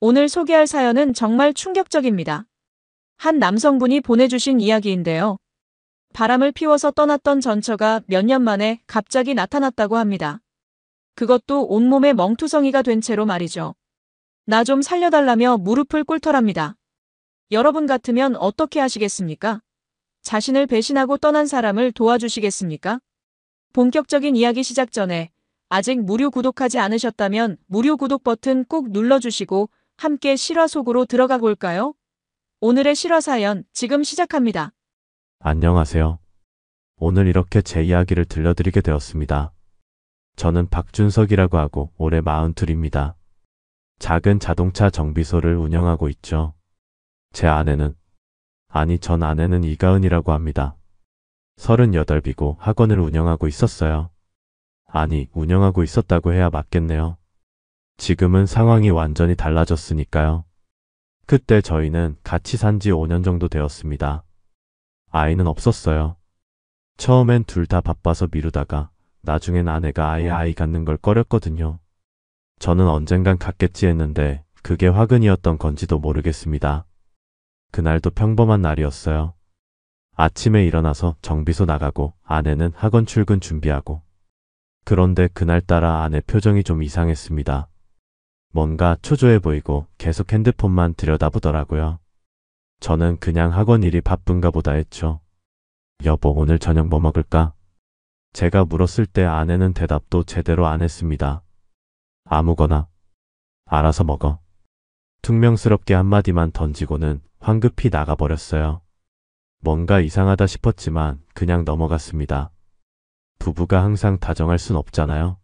오늘 소개할 사연은 정말 충격적입니다. 한 남성분이 보내주신 이야기인데요. 바람을 피워서 떠났던 전처가 몇 년 만에 갑자기 나타났다고 합니다. 그것도 온몸에 멍투성이가 된 채로 말이죠. 나 좀 살려달라며 무릎을 꿇더랍니다. 여러분 같으면 어떻게 하시겠습니까? 자신을 배신하고 떠난 사람을 도와주시겠습니까? 본격적인 이야기 시작 전에 아직 무료 구독하지 않으셨다면 무료 구독 버튼 꼭 눌러주시고 함께 실화 속으로 들어가 볼까요? 오늘의 실화 사연 지금 시작합니다. 안녕하세요. 오늘 이렇게 제 이야기를 들려드리게 되었습니다. 저는 박준석이라고 하고 올해 42입니다. 작은 자동차 정비소를 운영하고 있죠. 제 아내는, 전 아내는 이가은이라고 합니다. 38이고 학원을 운영하고 있었어요. 운영하고 있었다고 해야 맞겠네요. 지금은 상황이 완전히 달라졌으니까요. 그때 저희는 같이 산 지 5년 정도 되었습니다. 아이는 없었어요. 처음엔 둘 다 바빠서 미루다가 나중엔 아내가 아예 아이 갖는 걸 꺼렸거든요. 저는 언젠간 갖겠지 했는데 그게 화근이었던 건지도 모르겠습니다. 그날도 평범한 날이었어요. 아침에 일어나서 정비소 나가고 아내는 학원 출근 준비하고. 그런데 그날따라 아내 표정이 좀 이상했습니다. 뭔가 초조해 보이고 계속 핸드폰만 들여다보더라고요. 저는 그냥 학원 일이 바쁜가 보다 했죠. 여보, 오늘 저녁 뭐 먹을까? 제가 물었을 때 아내는 대답도 제대로 안 했습니다. 아무거나. 알아서 먹어. 퉁명스럽게 한마디만 던지고는 황급히 나가버렸어요. 뭔가 이상하다 싶었지만 그냥 넘어갔습니다. 부부가 항상 다정할 순 없잖아요.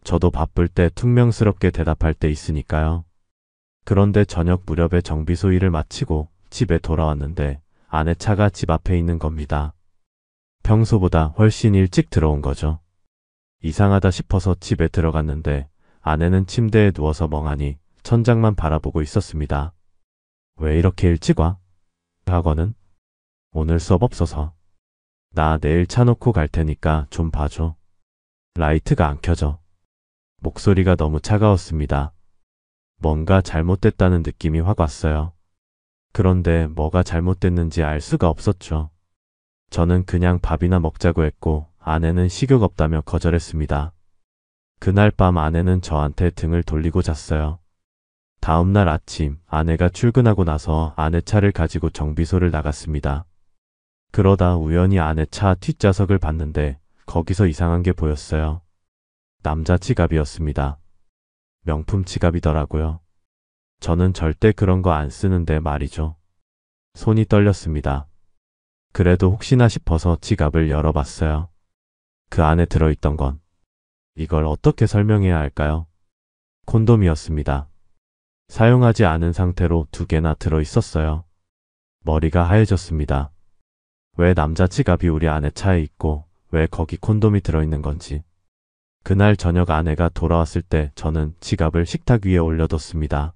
저도 바쁠 때 퉁명스럽게 대답할 때 있으니까요. 그런데 저녁 무렵에 정비소 일을 마치고 집에 돌아왔는데 아내 차가 집 앞에 있는 겁니다. 평소보다 훨씬 일찍 들어온 거죠. 이상하다 싶어서 집에 들어갔는데 아내는 침대에 누워서 멍하니 천장만 바라보고 있었습니다. 왜 이렇게 일찍 와? 학원은? 오늘 수업 없어서. 나 내일 차 놓고 갈 테니까 좀 봐줘. 라이트가 안 켜져. 목소리가 너무 차가웠습니다. 뭔가 잘못됐다는 느낌이 확 왔어요. 그런데 뭐가 잘못됐는지 알 수가 없었죠. 저는 그냥 밥이나 먹자고 했고 아내는 식욕 없다며 거절했습니다. 그날 밤 아내는 저한테 등을 돌리고 잤어요. 다음날 아침 아내가 출근하고 나서 아내 차를 가지고 정비소를 나갔습니다. 그러다 우연히 아내 차 뒷좌석을 봤는데 거기서 이상한 게 보였어요. 남자 지갑이었습니다. 명품 지갑이더라고요. 저는 절대 그런 거 안 쓰는데 말이죠. 손이 떨렸습니다. 그래도 혹시나 싶어서 지갑을 열어봤어요. 그 안에 들어있던 건 이걸 어떻게 설명해야 할까요? 콘돔이었습니다. 사용하지 않은 상태로 2개나 들어있었어요. 머리가 하얘졌습니다. 왜 남자 지갑이 우리 아내 차에 있고 왜 거기 콘돔이 들어있는 건지. 그날 저녁 아내가 돌아왔을 때 저는 지갑을 식탁 위에 올려뒀습니다.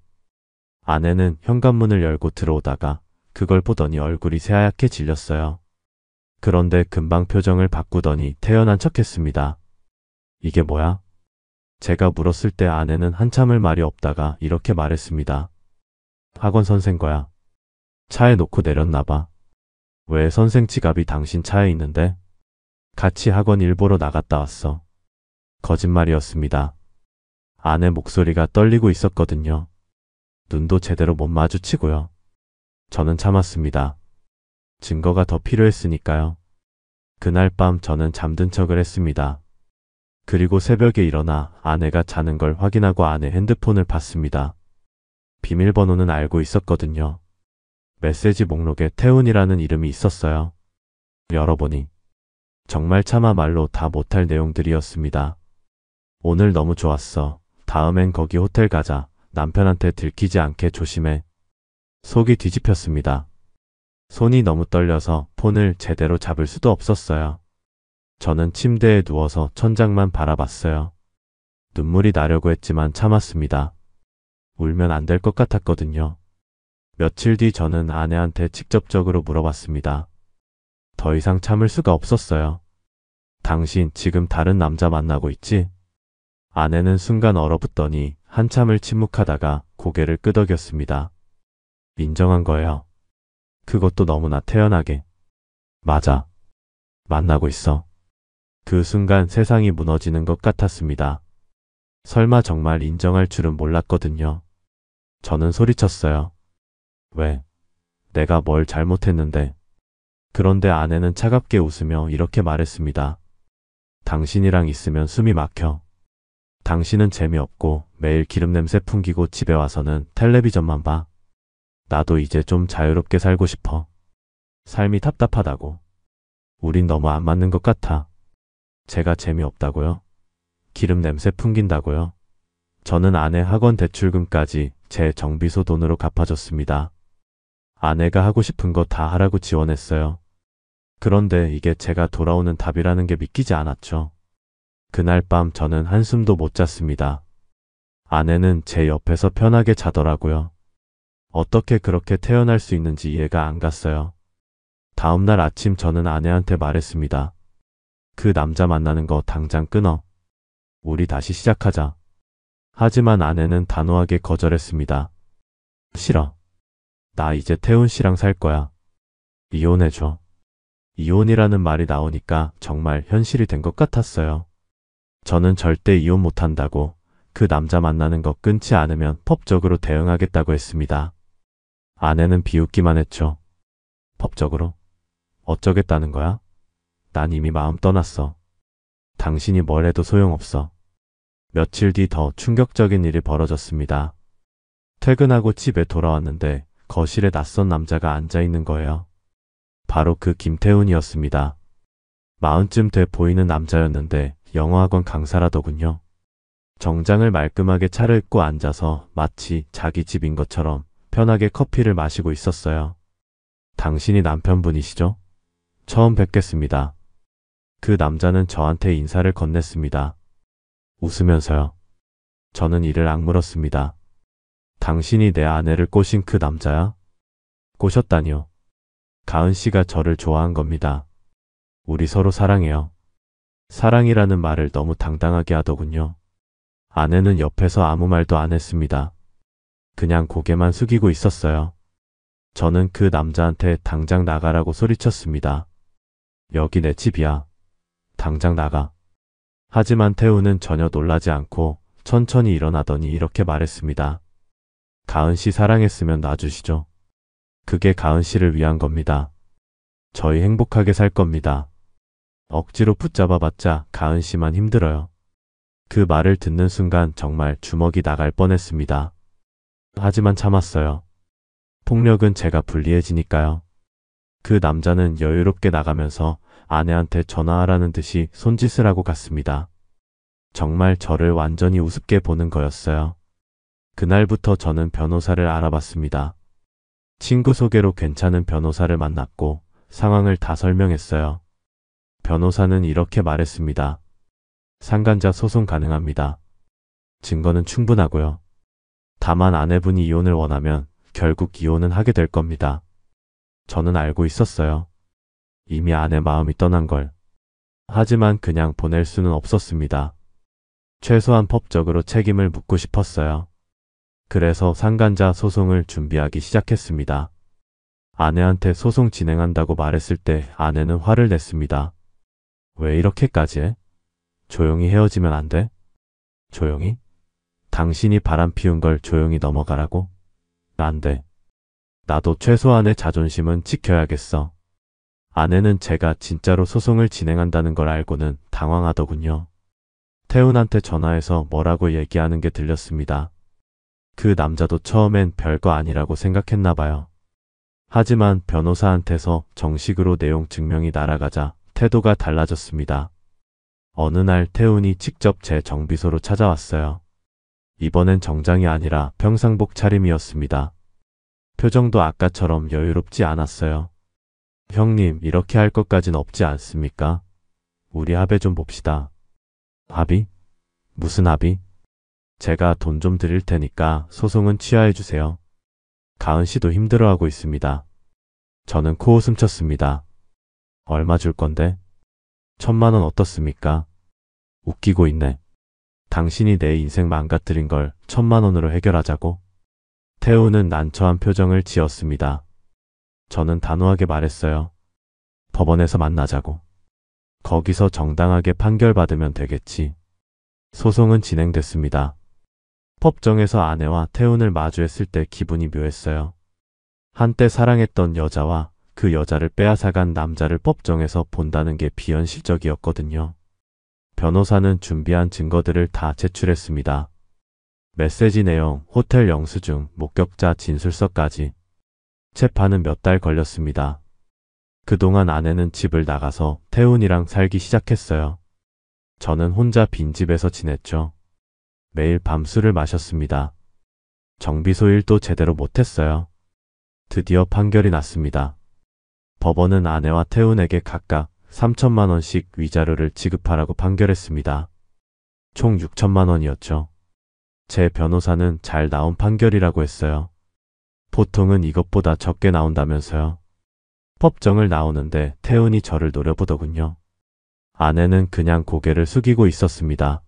아내는 현관문을 열고 들어오다가 그걸 보더니 얼굴이 새하얗게 질렸어요. 그런데 금방 표정을 바꾸더니 태연한 척했습니다. 이게 뭐야? 제가 물었을 때 아내는 한참을 말이 없다가 이렇게 말했습니다. 학원 선생 거야. 차에 놓고 내렸나봐. 왜 선생 지갑이 당신 차에 있는데? 같이 학원 일 보러 나갔다 왔어. 거짓말이었습니다. 아내 목소리가 떨리고 있었거든요. 눈도 제대로 못 마주치고요. 저는 참았습니다. 증거가 더 필요했으니까요. 그날 밤 저는 잠든 척을 했습니다. 그리고 새벽에 일어나 아내가 자는 걸 확인하고 아내 핸드폰을 봤습니다. 비밀번호는 알고 있었거든요. 메시지 목록에 태훈이라는 이름이 있었어요. 열어보니 정말 차마 말로 다 못할 내용들이었습니다. 오늘 너무 좋았어. 다음엔 거기 호텔 가자. 남편한테 들키지 않게 조심해. 속이 뒤집혔습니다. 손이 너무 떨려서 폰을 제대로 잡을 수도 없었어요. 저는 침대에 누워서 천장만 바라봤어요. 눈물이 나려고 했지만 참았습니다. 울면 안 될 것 같았거든요. 며칠 뒤 저는 아내한테 직접적으로 물어봤습니다. 더 이상 참을 수가 없었어요. 당신 지금 다른 남자 만나고 있지? 아내는 순간 얼어붙더니 한참을 침묵하다가 고개를 끄덕였습니다. 인정한 거예요. 그것도 너무나 태연하게. 맞아. 만나고 있어. 그 순간 세상이 무너지는 것 같았습니다. 설마 정말 인정할 줄은 몰랐거든요. 저는 소리쳤어요. 왜? 내가 뭘 잘못했는데. 그런데 아내는 차갑게 웃으며 이렇게 말했습니다. 당신이랑 있으면 숨이 막혀. 당신은 재미없고 매일 기름 냄새 풍기고 집에 와서는 텔레비전만 봐. 나도 이제 좀 자유롭게 살고 싶어. 삶이 답답하다고. 우린 너무 안 맞는 것 같아. 제가 재미없다고요? 기름 냄새 풍긴다고요? 저는 아내 학원 대출금까지 제 정비소 돈으로 갚아줬습니다. 아내가 하고 싶은 거 다 하라고 지원했어요. 그런데 이게 제가 돌아오는 답이라는 게 믿기지 않았죠. 그날 밤 저는 한숨도 못 잤습니다. 아내는 제 옆에서 편하게 자더라고요. 어떻게 그렇게 태어날 수 있는지 이해가 안 갔어요. 다음날 아침 저는 아내한테 말했습니다. 그 남자 만나는 거 당장 끊어. 우리 다시 시작하자. 하지만 아내는 단호하게 거절했습니다. 싫어. 나 이제 태훈 씨랑 살 거야. 이혼해줘. 이혼이라는 말이 나오니까 정말 현실이 된 것 같았어요. 저는 절대 이혼 못한다고, 그 남자 만나는 거 끊지 않으면 법적으로 대응하겠다고 했습니다. 아내는 비웃기만 했죠. 법적으로? 어쩌겠다는 거야? 난 이미 마음 떠났어. 당신이 뭘 해도 소용없어. 며칠 뒤 더 충격적인 일이 벌어졌습니다. 퇴근하고 집에 돌아왔는데 거실에 낯선 남자가 앉아 있는 거예요. 바로 그 김태훈이었습니다. 40쯤 돼 보이는 남자였는데 영어학원 강사라더군요. 정장을 말끔하게 차려입고 앉아서 마치 자기 집인 것처럼 편하게 커피를 마시고 있었어요. 당신이 남편분이시죠? 처음 뵙겠습니다. 그 남자는 저한테 인사를 건넸습니다. 웃으면서요. 저는 이를 악물었습니다. 당신이 내 아내를 꼬신 그 남자야? 꼬셨다니요. 가은 씨가 저를 좋아한 겁니다. 우리 서로 사랑해요. 사랑이라는 말을 너무 당당하게 하더군요. 아내는 옆에서 아무 말도 안 했습니다. 그냥 고개만 숙이고 있었어요. 저는 그 남자한테 당장 나가라고 소리쳤습니다. 여기 내 집이야. 당장 나가. 하지만 태우는 전혀 놀라지 않고 천천히 일어나더니 이렇게 말했습니다. 가은 씨 사랑했으면 놔주시죠. 그게 가은 씨를 위한 겁니다. 저희 행복하게 살 겁니다. 억지로 붙잡아봤자 가은 씨만 힘들어요. 그 말을 듣는 순간 정말 주먹이 나갈 뻔했습니다. 하지만 참았어요. 폭력은 제가 불리해지니까요. 그 남자는 여유롭게 나가면서 아내한테 전화하라는 듯이 손짓을 하고 갔습니다. 정말 저를 완전히 우습게 보는 거였어요. 그날부터 저는 변호사를 알아봤습니다. 친구 소개로 괜찮은 변호사를 만났고 상황을 다 설명했어요. 변호사는 이렇게 말했습니다. 상간자 소송 가능합니다. 증거는 충분하고요. 다만 아내분이 이혼을 원하면 결국 이혼은 하게 될 겁니다. 저는 알고 있었어요. 이미 아내 마음이 떠난 걸. 하지만 그냥 보낼 수는 없었습니다. 최소한 법적으로 책임을 묻고 싶었어요. 그래서 상간자 소송을 준비하기 시작했습니다. 아내한테 소송 진행한다고 말했을 때 아내는 화를 냈습니다. 왜 이렇게까지 해? 조용히 헤어지면 안 돼? 조용히? 당신이 바람 피운 걸 조용히 넘어가라고? 안 돼. 나도 최소한의 자존심은 지켜야겠어. 아내는 제가 진짜로 소송을 진행한다는 걸 알고는 당황하더군요. 태훈한테 전화해서 뭐라고 얘기하는 게 들렸습니다. 그 남자도 처음엔 별거 아니라고 생각했나 봐요. 하지만 변호사한테서 정식으로 내용 증명이 날아가자 태도가 달라졌습니다. 어느 날 태훈이 직접 제 정비소로 찾아왔어요. 이번엔 정장이 아니라 평상복 차림이었습니다. 표정도 아까처럼 여유롭지 않았어요. 형님, 이렇게 할 것까진 없지 않습니까? 우리 합의 좀 봅시다. 합의? 무슨 합의? 제가 돈 좀 드릴 테니까 소송은 취하해 주세요. 가은 씨도 힘들어하고 있습니다. 저는 코웃음 쳤습니다. 얼마 줄 건데? 1000만 원 어떻습니까? 웃기고 있네. 당신이 내 인생 망가뜨린 걸 1,000만 원으로 해결하자고. 태우는 난처한 표정을 지었습니다. 저는 단호하게 말했어요. 법원에서 만나자고. 거기서 정당하게 판결받으면 되겠지. 소송은 진행됐습니다. 법정에서 아내와 태훈을 마주했을 때 기분이 묘했어요. 한때 사랑했던 여자와 그 여자를 빼앗아간 남자를 법정에서 본다는 게 비현실적이었거든요. 변호사는 준비한 증거들을 다 제출했습니다. 메시지 내용, 호텔 영수증, 목격자 진술서까지. 재판은 몇 달 걸렸습니다. 그동안 아내는 집을 나가서 태훈이랑 살기 시작했어요. 저는 혼자 빈집에서 지냈죠. 매일 밤술을 마셨습니다. 정비소 일도 제대로 못했어요. 드디어 판결이 났습니다. 법원은 아내와 태훈에게 각각 3,000만 원씩 위자료를 지급하라고 판결했습니다. 총 6,000만 원이었죠. 제 변호사는 잘 나온 판결이라고 했어요. 보통은 이것보다 적게 나온다면서요. 법정을 나오는데 태훈이 저를 노려보더군요. 아내는 그냥 고개를 숙이고 있었습니다.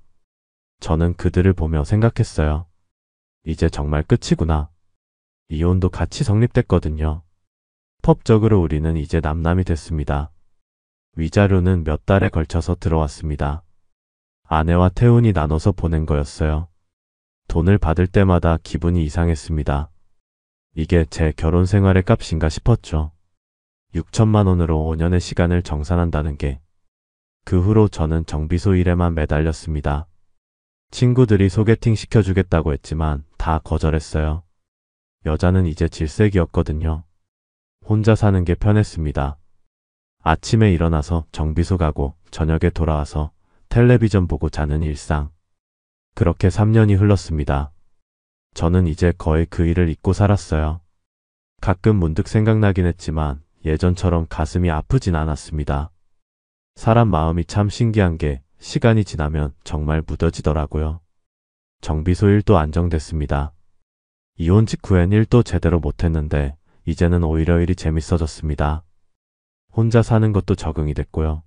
저는 그들을 보며 생각했어요. 이제 정말 끝이구나. 이혼도 같이 성립됐거든요. 법적으로 우리는 이제 남남이 됐습니다. 위자료는 몇 달에 걸쳐서 들어왔습니다. 아내와 태훈이 나눠서 보낸 거였어요. 돈을 받을 때마다 기분이 이상했습니다. 이게 제 결혼 생활의 값인가 싶었죠. 6,000만 원으로 5년의 시간을 정산한다는 게. 그 후로 저는 정비소 일에만 매달렸습니다. 친구들이 소개팅 시켜주겠다고 했지만 다 거절했어요. 여자는 이제 질색이었거든요. 혼자 사는 게 편했습니다. 아침에 일어나서 정비소 가고 저녁에 돌아와서 텔레비전 보고 자는 일상. 그렇게 3년이 흘렀습니다. 저는 이제 거의 그 일을 잊고 살았어요. 가끔 문득 생각나긴 했지만 예전처럼 가슴이 아프진 않았습니다. 사람 마음이 참 신기한 게 시간이 지나면 정말 무뎌지더라고요. 정비소 일도 안정됐습니다. 이혼 직후엔 일도 제대로 못했는데 이제는 오히려 일이 재밌어졌습니다. 혼자 사는 것도 적응이 됐고요.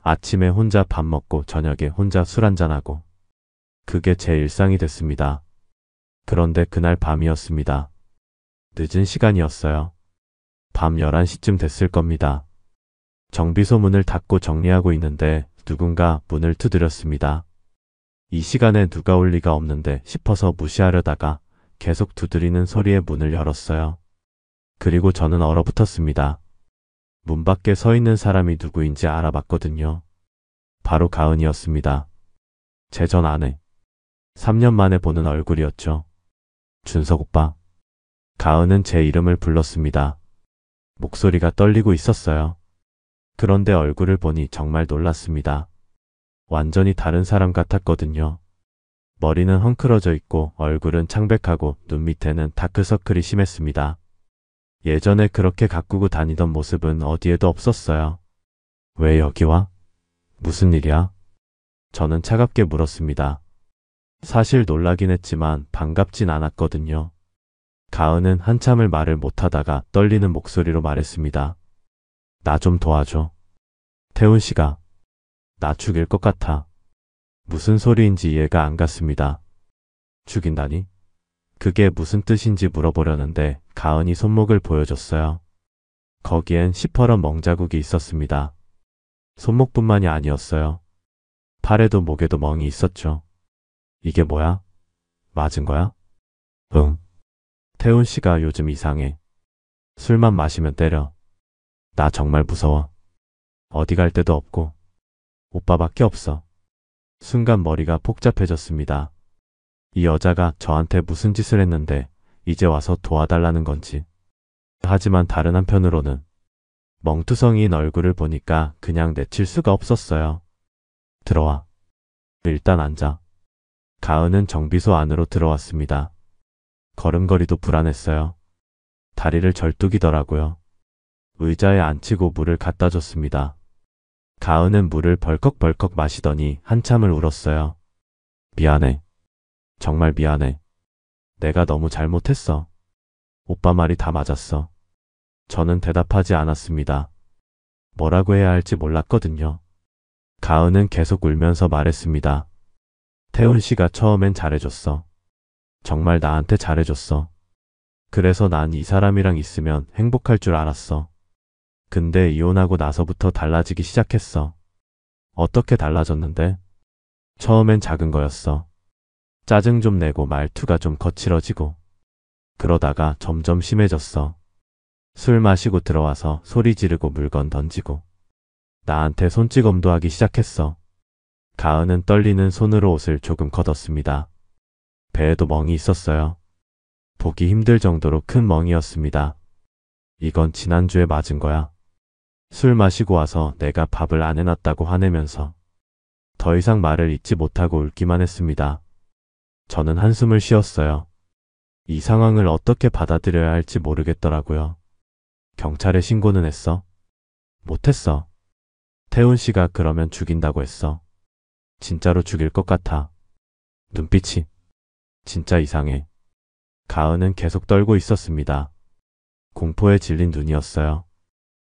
아침에 혼자 밥 먹고 저녁에 혼자 술 한잔하고. 그게 제 일상이 됐습니다. 그런데 그날 밤이었습니다. 늦은 시간이었어요. 밤 11시쯤 됐을 겁니다. 정비소 문을 닫고 정리하고 있는데 누군가 문을 두드렸습니다. 이 시간에 누가 올 리가 없는데 싶어서 무시하려다가 계속 두드리는 소리에 문을 열었어요. 그리고 저는 얼어붙었습니다. 문 밖에 서 있는 사람이 누구인지 알아봤거든요. 바로 가은이었습니다. 제 전 아내. 3년 만에 보는 얼굴이었죠. 준석 오빠. 가은은 제 이름을 불렀습니다. 목소리가 떨리고 있었어요. 그런데 얼굴을 보니 정말 놀랐습니다. 완전히 다른 사람 같았거든요. 머리는 헝클어져 있고 얼굴은 창백하고 눈 밑에는 다크서클이 심했습니다. 예전에 그렇게 가꾸고 다니던 모습은 어디에도 없었어요. 왜 여기 와? 무슨 일이야? 저는 차갑게 물었습니다. 사실 놀라긴 했지만 반갑진 않았거든요. 가은은 한참을 말을 못하다가 떨리는 목소리로 말했습니다. 나 좀 도와줘. 태훈 씨가 나 죽일 것 같아. 무슨 소리인지 이해가 안 갔습니다. 죽인다니? 그게 무슨 뜻인지 물어보려는데 가은이 손목을 보여줬어요. 거기엔 시퍼런 멍자국이 있었습니다. 손목뿐만이 아니었어요. 팔에도 목에도 멍이 있었죠. 이게 뭐야? 맞은 거야? 응. 태훈 씨가 요즘 이상해. 술만 마시면 때려. 나 정말 무서워. 어디 갈 데도 없고 오빠밖에 없어. 순간 머리가 복잡해졌습니다. 이 여자가 저한테 무슨 짓을 했는데 이제 와서 도와달라는 건지. 하지만 다른 한편으로는 멍투성이인 얼굴을 보니까 그냥 내칠 수가 없었어요. 들어와. 일단 앉아. 가은은 정비소 안으로 들어왔습니다. 걸음걸이도 불안했어요. 다리를 절뚝이더라고요. 의자에 앉히고 물을 갖다 줬습니다. 가은은 물을 벌컥벌컥 마시더니 한참을 울었어요. 미안해. 정말 미안해. 내가 너무 잘못했어. 오빠 말이 다 맞았어. 저는 대답하지 않았습니다. 뭐라고 해야 할지 몰랐거든요. 가은은 계속 울면서 말했습니다. 태훈 씨가 처음엔 잘해줬어. 정말 나한테 잘해줬어. 그래서 난 이 사람이랑 있으면 행복할 줄 알았어. 근데 이혼하고 나서부터 달라지기 시작했어. 어떻게 달라졌는데? 처음엔 작은 거였어. 짜증 좀 내고 말투가 좀 거칠어지고. 그러다가 점점 심해졌어. 술 마시고 들어와서 소리 지르고 물건 던지고. 나한테 손찌검도 하기 시작했어. 가은은 떨리는 손으로 옷을 조금 걷었습니다. 배에도 멍이 있었어요. 보기 힘들 정도로 큰 멍이었습니다. 이건 지난주에 맞은 거야. 술 마시고 와서 내가 밥을 안 해놨다고 화내면서 더 이상 말을 잇지 못하고 울기만 했습니다. 저는 한숨을 쉬었어요. 이 상황을 어떻게 받아들여야 할지 모르겠더라고요. 경찰에 신고는 했어? 못했어. 태훈 씨가 그러면 죽인다고 했어. 진짜로 죽일 것 같아. 눈빛이 진짜 이상해. 가은은 계속 떨고 있었습니다. 공포에 질린 눈이었어요.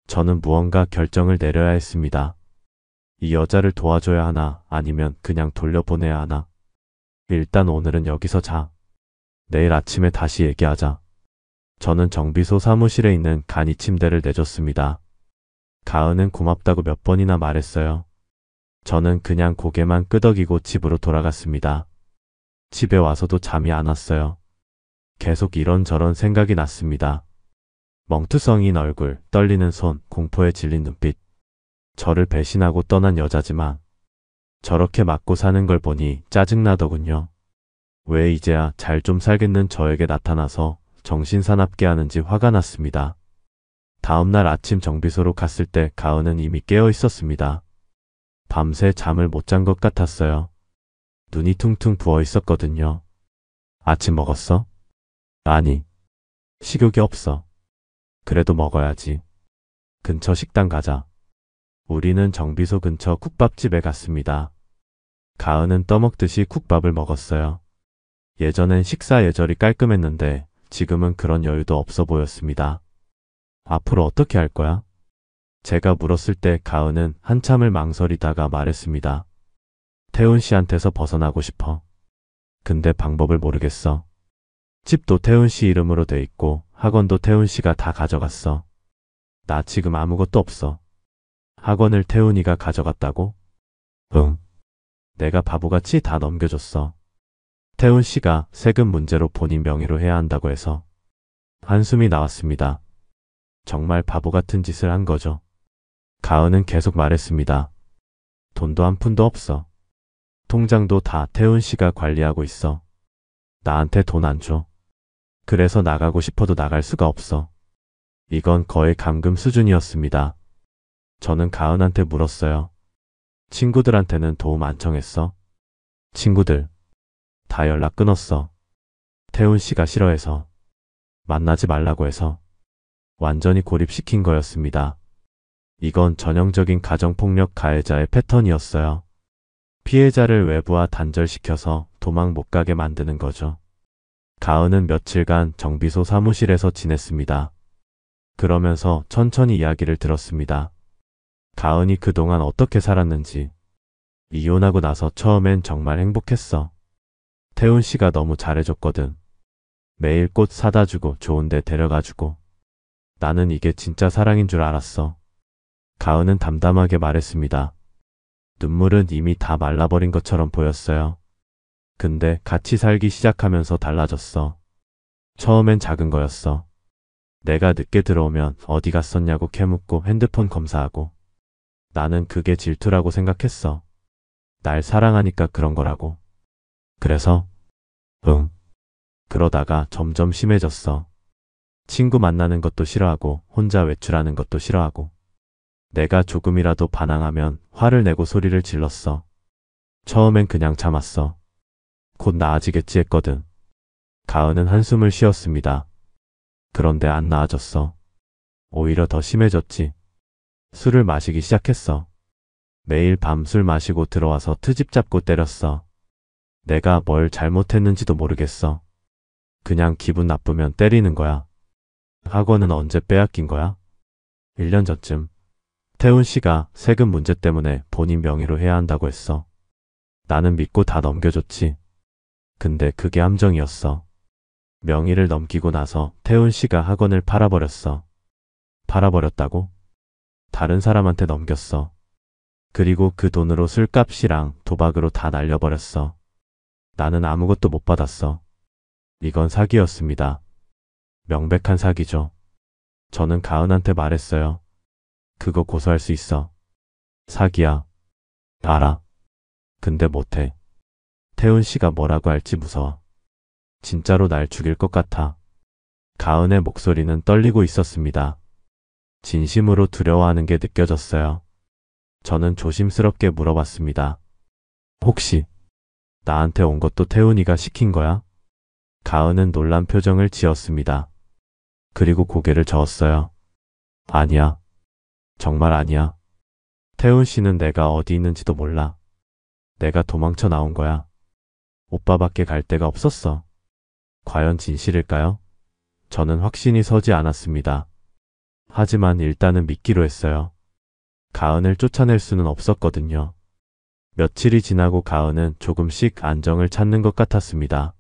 저는 무언가 결정을 내려야 했습니다. 이 여자를 도와줘야 하나 아니면 그냥 돌려보내야 하나. 일단 오늘은 여기서 자. 내일 아침에 다시 얘기하자. 저는 정비소 사무실에 있는 간이 침대를 내줬습니다. 가은은 고맙다고 몇 번이나 말했어요. 저는 그냥 고개만 끄덕이고 집으로 돌아갔습니다. 집에 와서도 잠이 안 왔어요. 계속 이런저런 생각이 났습니다. 멍투성이인 얼굴, 떨리는 손, 공포에 질린 눈빛. 저를 배신하고 떠난 여자지만 저렇게 맞고 사는 걸 보니 짜증나더군요. 왜 이제야 잘 좀 살겠는 저에게 나타나서 정신사납게 하는지 화가 났습니다. 다음날 아침 정비소로 갔을 때 가은은 이미 깨어 있었습니다. 밤새 잠을 못 잔 것 같았어요. 눈이 퉁퉁 부어 있었거든요. 아침 먹었어? 아니, 식욕이 없어. 그래도 먹어야지. 근처 식당 가자. 우리는 정비소 근처 국밥집에 갔습니다. 가은은 떠먹듯이 국밥을 먹었어요. 예전엔 식사 예절이 깔끔했는데 지금은 그런 여유도 없어 보였습니다. 앞으로 어떻게 할 거야? 제가 물었을 때 가은은 한참을 망설이다가 말했습니다. 태훈 씨한테서 벗어나고 싶어. 근데 방법을 모르겠어. 집도 태훈 씨 이름으로 돼 있고 학원도 태훈 씨가 다 가져갔어. 나 지금 아무것도 없어. 학원을 태훈이가 가져갔다고? 응. 내가 바보같이 다 넘겨줬어. 태훈 씨가 세금 문제로 본인 명의로 해야 한다고 해서. 한숨이 나왔습니다. 정말 바보 같은 짓을 한 거죠. 가은은 계속 말했습니다. 돈도 한 푼도 없어. 통장도 다 태훈 씨가 관리하고 있어. 나한테 돈 안 줘. 그래서 나가고 싶어도 나갈 수가 없어. 이건 거의 감금 수준이었습니다. 저는 가은한테 물었어요. 친구들한테는 도움 안 청했어? 친구들 다 연락 끊었어. 태훈 씨가 싫어해서. 만나지 말라고 해서. 완전히 고립시킨 거였습니다. 이건 전형적인 가정폭력 가해자의 패턴이었어요. 피해자를 외부와 단절시켜서 도망 못 가게 만드는 거죠. 가은은 며칠간 정비소 사무실에서 지냈습니다. 그러면서 천천히 이야기를 들었습니다. 가은이 그동안 어떻게 살았는지. 이혼하고 나서 처음엔 정말 행복했어. 태훈 씨가 너무 잘해줬거든. 매일 꽃 사다 주고 좋은 데 데려가주고. 나는 이게 진짜 사랑인 줄 알았어. 가은은 담담하게 말했습니다. 눈물은 이미 다 말라버린 것처럼 보였어요. 근데 같이 살기 시작하면서 달라졌어. 처음엔 작은 거였어. 내가 늦게 들어오면 어디 갔었냐고 캐묻고 핸드폰 검사하고. 나는 그게 질투라고 생각했어. 날 사랑하니까 그런 거라고. 그래서? 응. 그러다가 점점 심해졌어. 친구 만나는 것도 싫어하고 혼자 외출하는 것도 싫어하고. 내가 조금이라도 반항하면 화를 내고 소리를 질렀어. 처음엔 그냥 참았어. 곧 나아지겠지 했거든. 가은은 한숨을 쉬었습니다. 그런데 안 나아졌어. 오히려 더 심해졌지. 술을 마시기 시작했어. 매일 밤 술 마시고 들어와서 트집 잡고 때렸어. 내가 뭘 잘못했는지도 모르겠어. 그냥 기분 나쁘면 때리는 거야. 학원은 언제 빼앗긴 거야? 1년 전쯤. 태훈 씨가 세금 문제 때문에 본인 명의로 해야 한다고 했어. 나는 믿고 다 넘겨줬지. 근데 그게 함정이었어. 명의를 넘기고 나서 태훈 씨가 학원을 팔아버렸어. 팔아버렸다고? 다른 사람한테 넘겼어. 그리고 그 돈으로 술값이랑 도박으로 다 날려버렸어. 나는 아무것도 못 받았어. 이건 사기였습니다. 명백한 사기죠. 저는 가은한테 말했어요. 그거 고소할 수 있어. 사기야. 알아. 근데 못해. 태훈 씨가 뭐라고 할지 무서워. 진짜로 날 죽일 것 같아. 가은의 목소리는 떨리고 있었습니다. 진심으로 두려워하는 게 느껴졌어요. 저는 조심스럽게 물어봤습니다. 혹시 나한테 온 것도 태훈이가 시킨 거야? 가은은 놀란 표정을 지었습니다. 그리고 고개를 저었어요. 아니야. 정말 아니야. 태훈 씨는 내가 어디 있는지도 몰라. 내가 도망쳐 나온 거야. 오빠밖에 갈 데가 없었어. 과연 진실일까요? 저는 확신이 서지 않았습니다. 하지만 일단은 믿기로 했어요. 가은을 쫓아낼 수는 없었거든요. 며칠이 지나고 가은은 조금씩 안정을 찾는 것 같았습니다.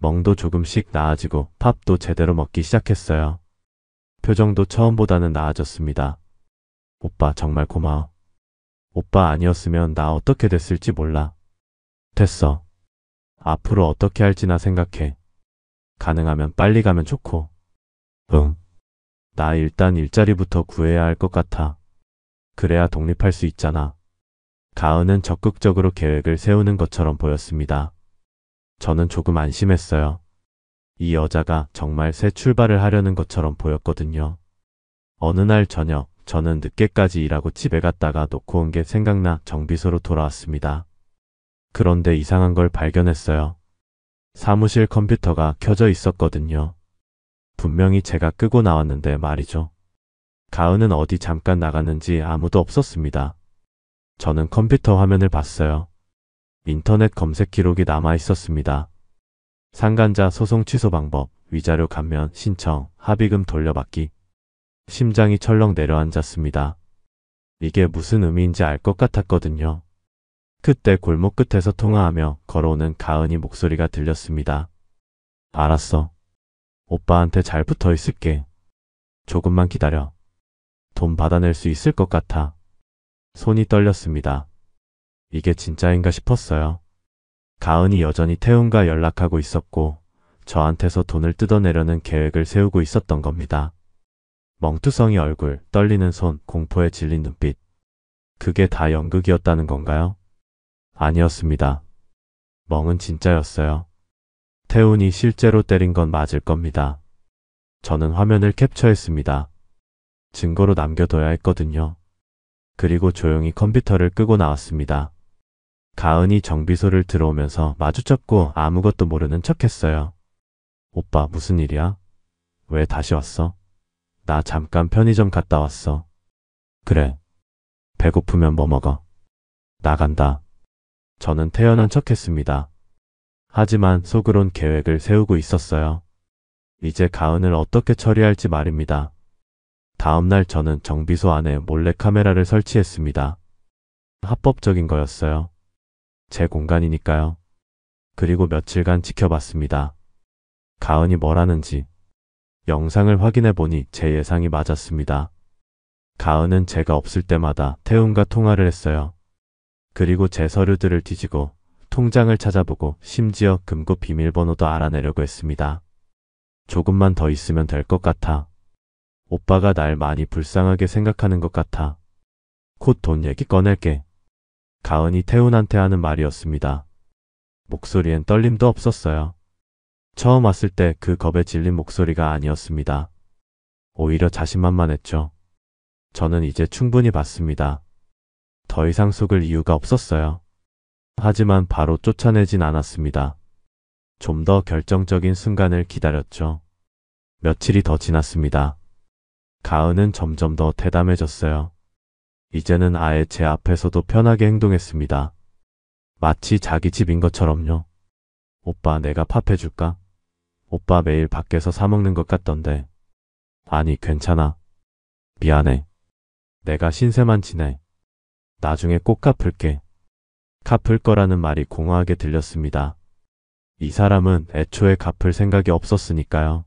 멍도 조금씩 나아지고 밥도 제대로 먹기 시작했어요. 표정도 처음보다는 나아졌습니다. 오빠 정말 고마워. 오빠 아니었으면 나 어떻게 됐을지 몰라. 됐어. 앞으로 어떻게 할지나 생각해. 가능하면 빨리 가면 좋고. 응. 나 일단 일자리부터 구해야 할 것 같아. 그래야 독립할 수 있잖아. 가은은 적극적으로 계획을 세우는 것처럼 보였습니다. 저는 조금 안심했어요. 이 여자가 정말 새 출발을 하려는 것처럼 보였거든요. 어느 날 저녁, 저는 늦게까지 일하고 집에 갔다가 놓고 온 게 생각나 정비소로 돌아왔습니다. 그런데 이상한 걸 발견했어요. 사무실 컴퓨터가 켜져 있었거든요. 분명히 제가 끄고 나왔는데 말이죠. 가은은 어디 잠깐 나갔는지 아무도 없었습니다. 저는 컴퓨터 화면을 봤어요. 인터넷 검색 기록이 남아 있었습니다. 상간자 소송 취소 방법, 위자료 감면 신청, 합의금 돌려받기. 심장이 철렁 내려앉았습니다. 이게 무슨 의미인지 알 것 같았거든요. 그때 골목 끝에서 통화하며 걸어오는 가은이 목소리가 들렸습니다. 알았어. 오빠한테 잘 붙어 있을게. 조금만 기다려. 돈 받아낼 수 있을 것 같아. 손이 떨렸습니다. 이게 진짜인가 싶었어요. 가은이 여전히 태훈과 연락하고 있었고 저한테서 돈을 뜯어내려는 계획을 세우고 있었던 겁니다. 멍투성이 얼굴, 떨리는 손, 공포에 질린 눈빛. 그게 다 연극이었다는 건가요? 아니었습니다. 멍은 진짜였어요. 태훈이 실제로 때린 건 맞을 겁니다. 저는 화면을 캡처했습니다. 증거로 남겨둬야 했거든요. 그리고 조용히 컴퓨터를 끄고 나왔습니다. 가은이 정비소를 들어오면서 마주쳤고 아무것도 모르는 척했어요. 오빠 무슨 일이야? 왜 다시 왔어? 나 잠깐 편의점 갔다 왔어. 그래. 배고프면 뭐 먹어? 나간다. 저는 태연한 척했습니다. 하지만 속으론 계획을 세우고 있었어요. 이제 가은을 어떻게 처리할지 말입니다. 다음날 저는 정비소 안에 몰래카메라를 설치했습니다. 합법적인 거였어요. 제 공간이니까요. 그리고 며칠간 지켜봤습니다. 가은이 뭘 하는지. 영상을 확인해 보니 제 예상이 맞았습니다. 가은은 제가 없을 때마다 태훈과 통화를 했어요. 그리고 제 서류들을 뒤지고 통장을 찾아보고 심지어 금고 비밀번호도 알아내려고 했습니다. 조금만 더 있으면 될 것 같아. 오빠가 날 많이 불쌍하게 생각하는 것 같아. 곧 돈 얘기 꺼낼게. 가은이 태훈한테 하는 말이었습니다. 목소리엔 떨림도 없었어요. 처음 왔을 때 그 겁에 질린 목소리가 아니었습니다. 오히려 자신만만했죠. 저는 이제 충분히 봤습니다. 더 이상 속을 이유가 없었어요. 하지만 바로 쫓아내진 않았습니다. 좀 더 결정적인 순간을 기다렸죠. 며칠이 더 지났습니다. 가은은 점점 더 대담해졌어요. 이제는 아예 제 앞에서도 편하게 행동했습니다. 마치 자기 집인 것처럼요. 오빠 내가 밥 해줄까? 오빠 매일 밖에서 사 먹는 것 같던데. 아니 괜찮아. 미안해. 내가 신세만 지내. 나중에 꼭 갚을게. 갚을 거라는 말이 공허하게 들렸습니다. 이 사람은 애초에 갚을 생각이 없었으니까요.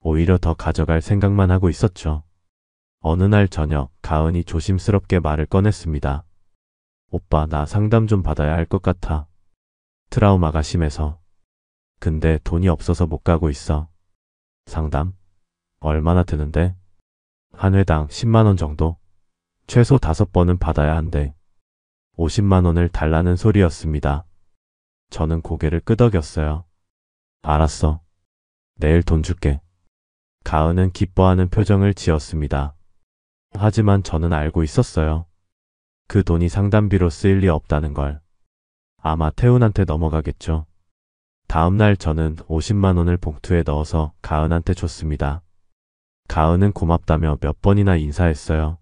오히려 더 가져갈 생각만 하고 있었죠. 어느 날 저녁, 가은이 조심스럽게 말을 꺼냈습니다. 오빠, 나 상담 좀 받아야 할 것 같아. 트라우마가 심해서. 근데 돈이 없어서 못 가고 있어. 상담? 얼마나 드는데? 한 회당 10만 원 정도? 최소 5번은 받아야 한대. 50만 원을 달라는 소리였습니다. 저는 고개를 끄덕였어요. 알았어. 내일 돈 줄게. 가은은 기뻐하는 표정을 지었습니다. 하지만 저는 알고 있었어요. 그 돈이 상담비로 쓰일 리 없다는 걸. 아마 태훈한테 넘어가겠죠. 다음날 저는 50만 원을 봉투에 넣어서 가은한테 줬습니다. 가은은 고맙다며 몇 번이나 인사했어요.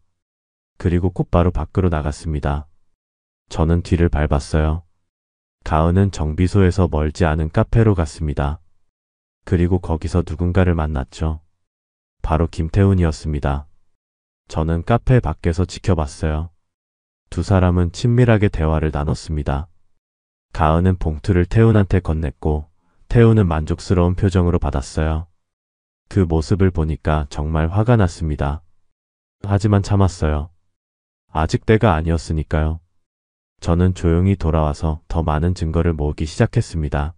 그리고 곧바로 밖으로 나갔습니다. 저는 뒤를 밟았어요. 가은은 정비소에서 멀지 않은 카페로 갔습니다. 그리고 거기서 누군가를 만났죠. 바로 김태훈이었습니다. 저는 카페 밖에서 지켜봤어요. 두 사람은 친밀하게 대화를 나눴습니다. 가은은 봉투를 태훈한테 건넸고 태훈은 만족스러운 표정으로 받았어요. 그 모습을 보니까 정말 화가 났습니다. 하지만 참았어요. 아직 때가 아니었으니까요. 저는 조용히 돌아와서 더 많은 증거를 모으기 시작했습니다.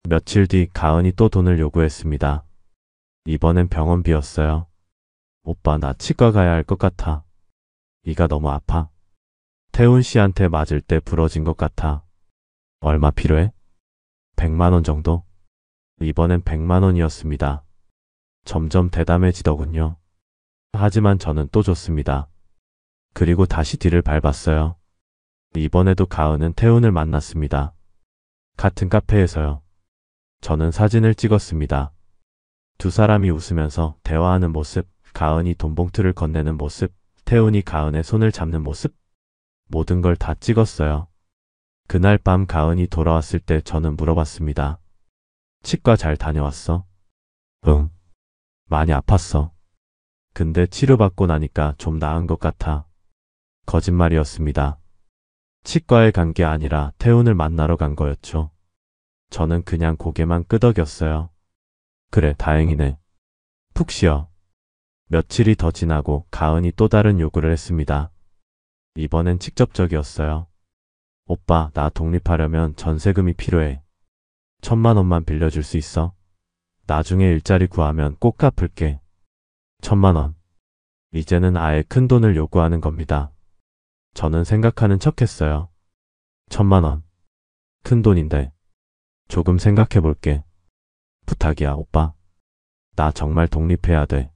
며칠 뒤 가은이 또 돈을 요구했습니다. 이번엔 병원비였어요. 오빠, 나 치과 가야 할 것 같아. 이가 너무 아파. 태훈 씨한테 맞을 때 부러진 것 같아. 얼마 필요해? 100만 원 정도? 이번엔 100만 원이었습니다. 점점 대담해지더군요. 하지만 저는 또 줬습니다. 그리고 다시 뒤를 밟았어요. 이번에도 가은은 태훈을 만났습니다. 같은 카페에서요. 저는 사진을 찍었습니다. 두 사람이 웃으면서 대화하는 모습, 가은이 돈 봉투를 건네는 모습, 태훈이 가은의 손을 잡는 모습, 모든 걸 다 찍었어요. 그날 밤 가은이 돌아왔을 때 저는 물어봤습니다. 치과 잘 다녀왔어? 응. 많이 아팠어. 근데 치료받고 나니까 좀 나은 것 같아. 거짓말이었습니다. 치과에 간 게 아니라 태훈을 만나러 간 거였죠. 저는 그냥 고개만 끄덕였어요. 그래, 다행이네. 푹 쉬어. 며칠이 더 지나고 가은이 또 다른 요구를 했습니다. 이번엔 직접적이었어요. 오빠, 나 독립하려면 전세금이 필요해. 1,000만 원만 빌려줄 수 있어? 나중에 일자리 구하면 꼭 갚을게. 1,000만 원. 이제는 아예 큰 돈을 요구하는 겁니다. 저는 생각하는 척했어요. 1,000만 원. 큰 돈인데. 조금 생각해 볼게. 부탁이야, 오빠. 나 정말 독립해야 돼.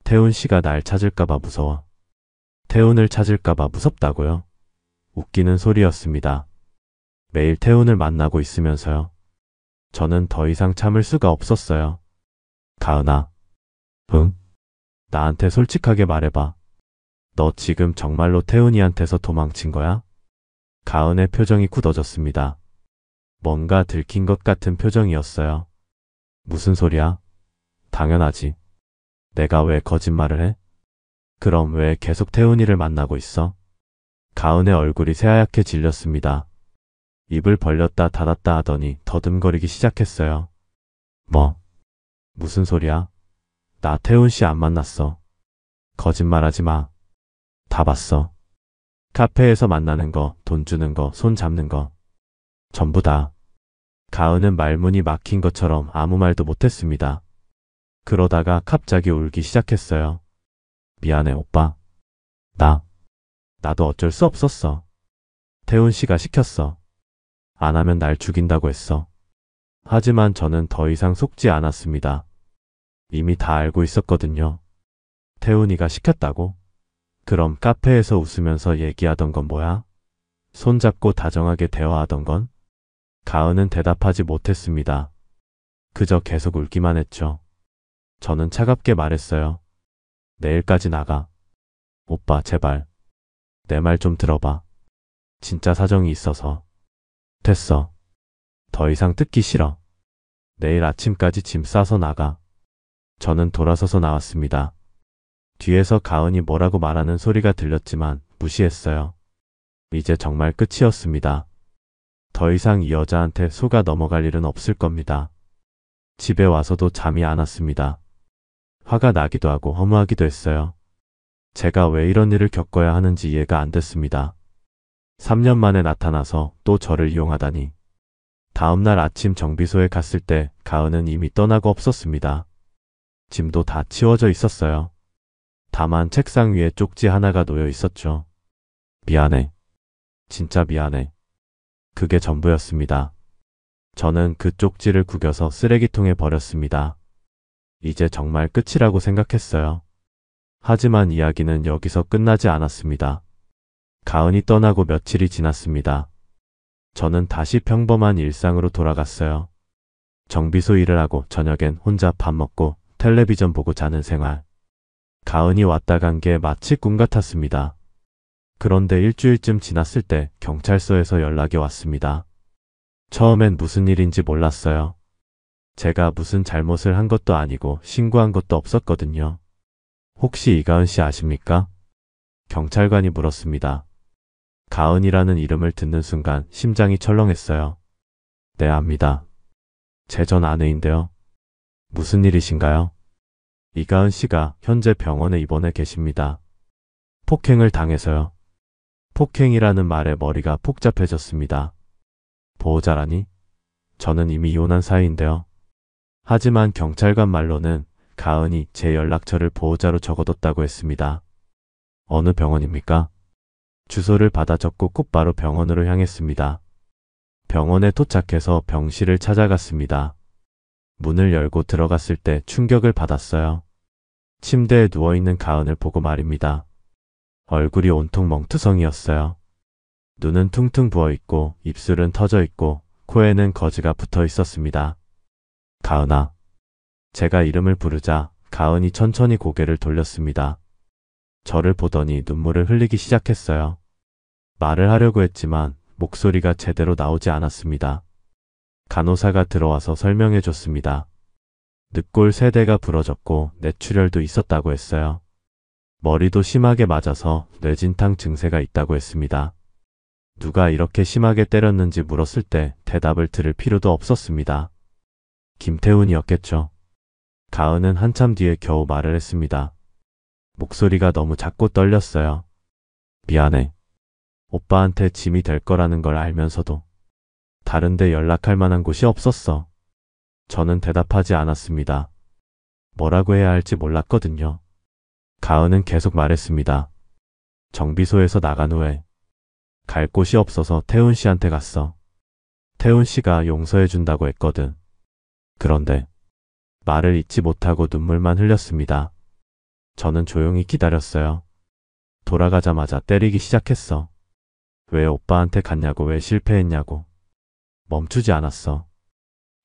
태훈 씨가 날 찾을까봐 무서워. 태훈을 찾을까봐 무섭다고요? 웃기는 소리였습니다. 매일 태훈을 만나고 있으면서요. 저는 더 이상 참을 수가 없었어요. 가은아. 응? 나한테 솔직하게 말해봐. 너 지금 정말로 태훈이한테서 도망친 거야? 가은의 표정이 굳어졌습니다. 뭔가 들킨 것 같은 표정이었어요. 무슨 소리야? 당연하지. 내가 왜 거짓말을 해? 그럼 왜 계속 태훈이를 만나고 있어? 가은의 얼굴이 새하얗게 질렸습니다. 입을 벌렸다 닫았다 하더니 더듬거리기 시작했어요. 뭐? 무슨 소리야? 나 태훈 씨 안 만났어. 거짓말하지 마. 다 봤어. 카페에서 만나는 거, 돈 주는 거, 손 잡는 거. 전부 다. 가은은 말문이 막힌 것처럼 아무 말도 못했습니다. 그러다가 갑자기 울기 시작했어요. 미안해, 오빠. 나도 어쩔 수 없었어. 태훈 씨가 시켰어. 안 하면 날 죽인다고 했어. 하지만 저는 더 이상 속지 않았습니다. 이미 다 알고 있었거든요. 태훈이가 시켰다고? 그럼 카페에서 웃으면서 얘기하던 건 뭐야? 손잡고 다정하게 대화하던 건? 가은은 대답하지 못했습니다. 그저 계속 울기만 했죠. 저는 차갑게 말했어요. 내일까지 나가. 오빠, 제발. 내 말 좀 들어봐. 진짜 사정이 있어서. 됐어. 더 이상 듣기 싫어. 내일 아침까지 짐 싸서 나가. 저는 돌아서서 나왔습니다. 뒤에서 가은이 뭐라고 말하는 소리가 들렸지만 무시했어요. 이제 정말 끝이었습니다. 더 더 이상 이 여자한테 속아 넘어갈 일은 없을 겁니다. 집에 와서도 잠이 안 왔습니다. 화가 나기도 하고 허무하기도 했어요. 제가 왜 이런 일을 겪어야 하는지 이해가 안 됐습니다. 3년 만에 나타나서 또 저를 이용하다니. 다음날 아침 정비소에 갔을 때 가은은 이미 떠나고 없었습니다. 짐도 다 치워져 있었어요. 다만 책상 위에 쪽지 하나가 놓여 있었죠. 미안해. 진짜 미안해. 그게 전부였습니다. 저는 그 쪽지를 구겨서 쓰레기통에 버렸습니다. 이제 정말 끝이라고 생각했어요. 하지만 이야기는 여기서 끝나지 않았습니다. 가은이 떠나고 며칠이 지났습니다. 저는 다시 평범한 일상으로 돌아갔어요. 정비소 일을 하고 저녁엔 혼자 밥 먹고 텔레비전 보고 자는 생활. 가은이 왔다 간 게 마치 꿈 같았습니다. 그런데 일주일쯤 지났을 때 경찰서에서 연락이 왔습니다. 처음엔 무슨 일인지 몰랐어요. 제가 무슨 잘못을 한 것도 아니고 신고한 것도 없었거든요. 혹시 이가은 씨 아십니까? 경찰관이 물었습니다. 가은이라는 이름을 듣는 순간 심장이 철렁했어요. 네, 압니다. 제 전 아내인데요. 무슨 일이신가요? 이가은 씨가 현재 병원에 입원해 계십니다. 폭행을 당해서요. 폭행이라는 말에 머리가 복잡해졌습니다. 보호자라니? 저는 이미 이혼한 사이인데요. 하지만 경찰관 말로는 가은이 제 연락처를 보호자로 적어뒀다고 했습니다. 어느 병원입니까? 주소를 받아 적고 곧바로 병원으로 향했습니다. 병원에 도착해서 병실을 찾아갔습니다. 문을 열고 들어갔을 때 충격을 받았어요. 침대에 누워있는 가은을 보고 말입니다. 얼굴이 온통 멍투성이었어요. 눈은 퉁퉁 부어있고 입술은 터져있고 코에는 거즈가 붙어 있었습니다. 가은아. 제가 이름을 부르자 가은이 천천히 고개를 돌렸습니다. 저를 보더니 눈물을 흘리기 시작했어요. 말을 하려고 했지만 목소리가 제대로 나오지 않았습니다. 간호사가 들어와서 설명해 줬습니다. 늑골 3대가 부러졌고 뇌출혈도 있었다고 했어요. 머리도 심하게 맞아서 뇌진탕 증세가 있다고 했습니다. 누가 이렇게 심하게 때렸는지 물었을 때 대답을 들을 필요도 없었습니다. 김태훈이었겠죠. 가은은 한참 뒤에 겨우 말을 했습니다. 목소리가 너무 작고 떨렸어요. 미안해. 오빠한테 짐이 될 거라는 걸 알면서도 다른데 연락할 만한 곳이 없었어. 저는 대답하지 않았습니다. 뭐라고 해야 할지 몰랐거든요. 가은은 계속 말했습니다. 정비소에서 나간 후에 갈 곳이 없어서 태훈 씨한테 갔어. 태훈 씨가 용서해 준다고 했거든. 그런데 말을 잇지 못하고 눈물만 흘렸습니다. 저는 조용히 기다렸어요. 돌아가자마자 때리기 시작했어. 왜 오빠한테 갔냐고, 왜 실패했냐고. 멈추지 않았어.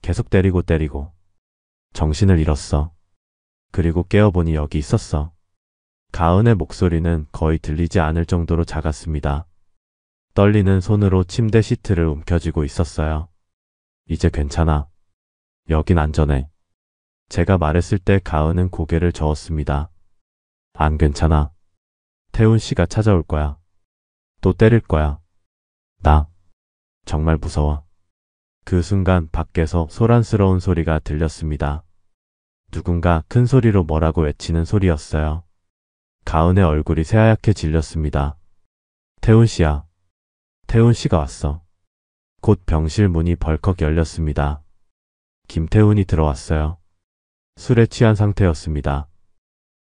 계속 때리고 정신을 잃었어. 그리고 깨어보니 여기 있었어. 가은의 목소리는 거의 들리지 않을 정도로 작았습니다. 떨리는 손으로 침대 시트를 움켜쥐고 있었어요. 이제 괜찮아. 여긴 안전해. 제가 말했을 때 가은은 고개를 저었습니다. 안 괜찮아. 태훈 씨가 찾아올 거야. 또 때릴 거야. 나 정말 무서워. 그 순간 밖에서 소란스러운 소리가 들렸습니다. 누군가 큰 소리로 뭐라고 외치는 소리였어요. 가은의 얼굴이 새하얗게 질렸습니다. 태훈 씨야. 태훈 씨가 왔어. 곧 병실 문이 벌컥 열렸습니다. 김태훈이 들어왔어요. 술에 취한 상태였습니다.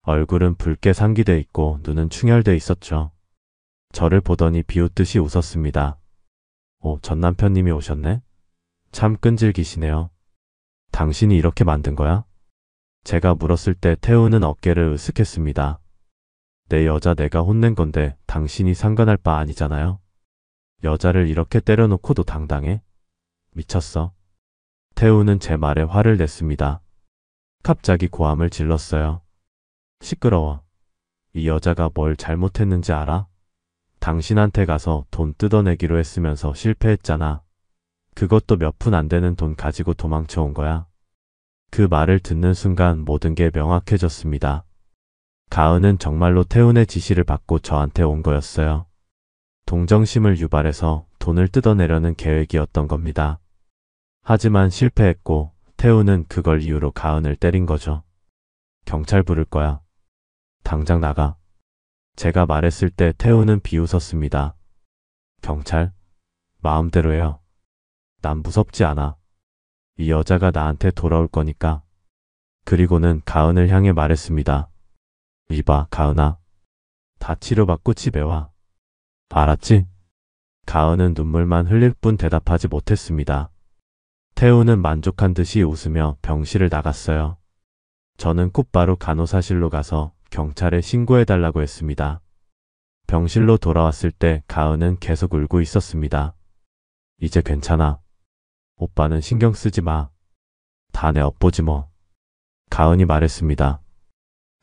얼굴은 붉게 상기돼 있고 눈은 충혈돼 있었죠. 저를 보더니 비웃듯이 웃었습니다. 오, 전 남편님이 오셨네? 참 끈질기시네요. 당신이 이렇게 만든 거야? 제가 물었을 때 태훈은 어깨를 으쓱했습니다. 내 여자 내가 혼낸 건데 당신이 상관할 바 아니잖아요. 여자를 이렇게 때려놓고도 당당해? 미쳤어. 태훈은 제 말에 화를 냈습니다. 갑자기 고함을 질렀어요. 시끄러워. 이 여자가 뭘 잘못했는지 알아? 당신한테 가서 돈 뜯어내기로 했으면서 실패했잖아. 그것도 몇 푼 안 되는 돈 가지고 도망쳐 온 거야. 그 말을 듣는 순간 모든 게 명확해졌습니다. 가은은 정말로 태훈의 지시를 받고 저한테 온 거였어요. 동정심을 유발해서 돈을 뜯어내려는 계획이었던 겁니다. 하지만 실패했고 태우는 그걸 이유로 가은을 때린 거죠. 경찰 부를 거야. 당장 나가. 제가 말했을 때 태우는 비웃었습니다. 경찰? 마음대로 해요. 난 무섭지 않아. 이 여자가 나한테 돌아올 거니까. 그리고는 가은을 향해 말했습니다. 이봐, 가은아. 다 치료받고 집에 와. 알았지? 가은은 눈물만 흘릴 뿐 대답하지 못했습니다. 태우는 만족한 듯이 웃으며 병실을 나갔어요. 저는 곧바로 간호사실로 가서 경찰에 신고해달라고 했습니다. 병실로 돌아왔을 때 가은은 계속 울고 있었습니다. 이제 괜찮아. 오빠는 신경 쓰지 마. 다 내 업보지 뭐. 가은이 말했습니다.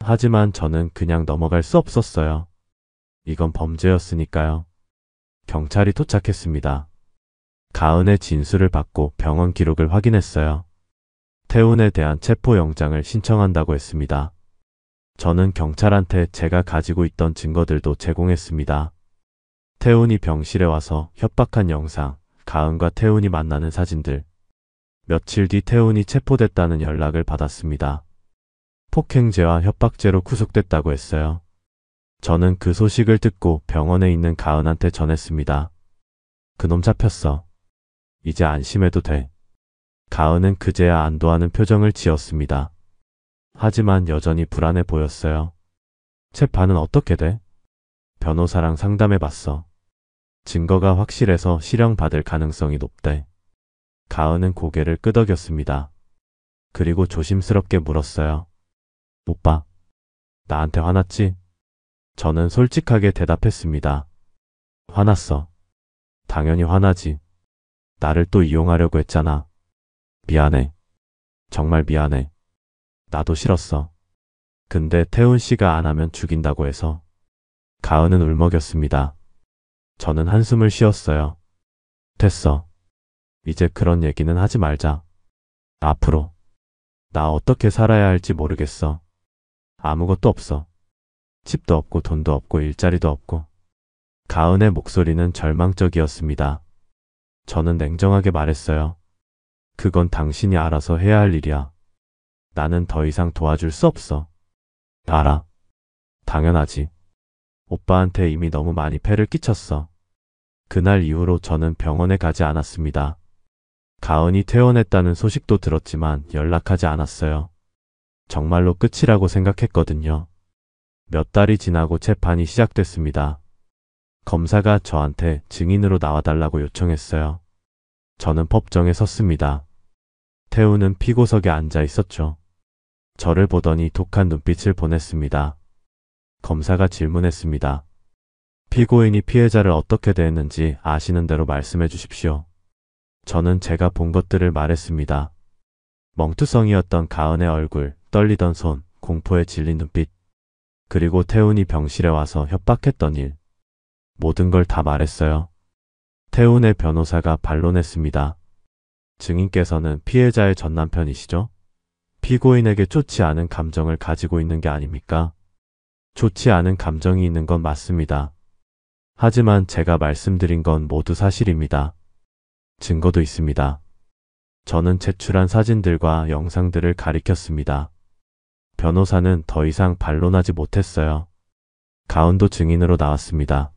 하지만 저는 그냥 넘어갈 수 없었어요. 이건 범죄였으니까요. 경찰이 도착했습니다. 가은의 진술을 받고 병원 기록을 확인했어요. 태훈에 대한 체포영장을 신청한다고 했습니다. 저는 경찰한테 제가 가지고 있던 증거들도 제공했습니다. 태훈이 병실에 와서 협박한 영상, 가은과 태훈이 만나는 사진들. 며칠 뒤 태훈이 체포됐다는 연락을 받았습니다. 폭행죄와 협박죄로 구속됐다고 했어요. 저는 그 소식을 듣고 병원에 있는 가은한테 전했습니다. 그놈 잡혔어. 이제 안심해도 돼. 가은은 그제야 안도하는 표정을 지었습니다. 하지만 여전히 불안해 보였어요. 재판은 어떻게 돼? 변호사랑 상담해봤어. 증거가 확실해서 실형받을 가능성이 높대. 가은은 고개를 끄덕였습니다. 그리고 조심스럽게 물었어요. 오빠, 나한테 화났지? 저는 솔직하게 대답했습니다. 화났어. 당연히 화나지. 나를 또 이용하려고 했잖아. 미안해. 정말 미안해. 나도 싫었어. 근데 태훈 씨가 안 하면 죽인다고 해서. 가은은 울먹였습니다. 저는 한숨을 쉬었어요. 됐어. 이제 그런 얘기는 하지 말자. 앞으로. 나 어떻게 살아야 할지 모르겠어. 아무것도 없어. 집도 없고 돈도 없고 일자리도 없고. 가은의 목소리는 절망적이었습니다. 저는 냉정하게 말했어요. 그건 당신이 알아서 해야 할 일이야. 나는 더 이상 도와줄 수 없어. 알아. 당연하지. 오빠한테 이미 너무 많이 폐를 끼쳤어. 그날 이후로 저는 병원에 가지 않았습니다. 가은이 퇴원했다는 소식도 들었지만 연락하지 않았어요. 정말로 끝이라고 생각했거든요. 몇 달이 지나고 재판이 시작됐습니다. 검사가 저한테 증인으로 나와달라고 요청했어요. 저는 법정에 섰습니다. 태우는 피고석에 앉아 있었죠. 저를 보더니 독한 눈빛을 보냈습니다. 검사가 질문했습니다. 피고인이 피해자를 어떻게 대했는지 아시는 대로 말씀해 주십시오. 저는 제가 본 것들을 말했습니다. 멍투성이었던 가은의 얼굴, 떨리던 손, 공포에 질린 눈빛, 그리고 태훈이 병실에 와서 협박했던 일. 모든 걸 다 말했어요. 태훈의 변호사가 반론했습니다. 증인께서는 피해자의 전남편이시죠? 피고인에게 좋지 않은 감정을 가지고 있는 게 아닙니까? 좋지 않은 감정이 있는 건 맞습니다. 하지만 제가 말씀드린 건 모두 사실입니다. 증거도 있습니다. 저는 제출한 사진들과 영상들을 가리켰습니다. 변호사는 더 이상 반론하지 못했어요. 가은도 증인으로 나왔습니다.